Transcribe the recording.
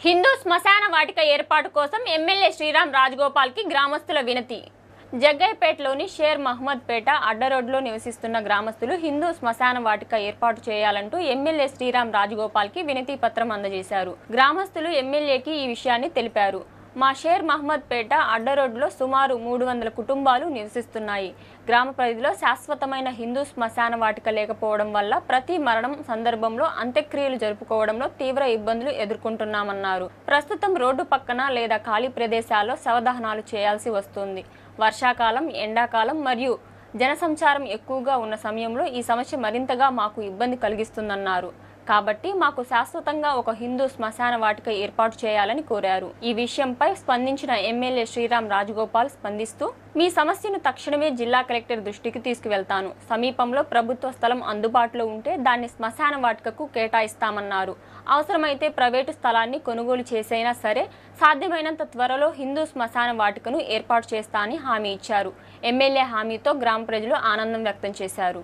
హిందూ శ్మశాన వాటిక ఏర్పాటు కోసం ఎమ్మెల్యే శ్రీరామ్ రాజగోపాల్కి గ్రామస్తుల వినతి. జగ్గయ్యపేటలోని షేర్ మహమ్మద్ పేట అడ్డరోడ్లో నివసిస్తున్న గ్రామస్తులు హిందూ శ్మశాన వాటిక ఏర్పాటు చేయాలంటూ ఎమ్మెల్యే శ్రీరామ్ రాజగోపాల్కి వినతి పత్రం అందజేశారు. గ్రామస్తులు ఎమ్మెల్యేకి ఈ విషయాన్ని తెలిపారు. మా షేర్ మహమ్మద్ పేట అడ్డరోడ్లో సుమారు 300 కుటుంబాలు నివసిస్తున్నాయి. గ్రామ పరిధిలో శాశ్వతమైన హిందూ శ్మశాన వాటిక లేకపోవడం వల్ల ప్రతి మరణం సందర్భంలో అంత్యక్రియలు జరుపుకోవడంలో తీవ్ర ఇబ్బందులు ఎదుర్కొంటున్నామన్నారు. ప్రస్తుతం రోడ్డు పక్కన లేదా ఖాళీ ప్రదేశాల్లో శవదహనాలు చేయాల్సి వస్తుంది. వర్షాకాలం, ఎండాకాలం మరియు జనసంచారం ఎక్కువగా ఉన్న సమయంలో ఈ సమస్య మరింతగా మాకు ఇబ్బంది కలిగిస్తుందన్నారు. కాబట్టి మాకు శాశ్వతంగా ఒక హిందూ శ్మశాన వాటిక ఏర్పాటు చేయాలని కోరారు. ఈ విషయంపై స్పందించిన ఎమ్మెల్యే శ్రీరామ్ రాజగోపాల్ స్పందిస్తూ, మీ సమస్యను తక్షణమే జిల్లా కలెక్టర్ దృష్టికి తీసుకువెళ్తాను. సమీపంలో ప్రభుత్వ స్థలం అందుబాటులో ఉంటే దాన్ని శ్మశాన వాటికకు కేటాయిస్తామన్నారు. అవసరమైతే ప్రైవేటు స్థలాన్ని కొనుగోలు చేసైనా సరే సాధ్యమైనంత త్వరలో హిందూ శ్మశాన వాటికను ఏర్పాటు చేస్తా అని హామీ ఇచ్చారు. ఎమ్మెల్యే హామీతో గ్రామ ప్రజలు ఆనందం వ్యక్తం చేశారు.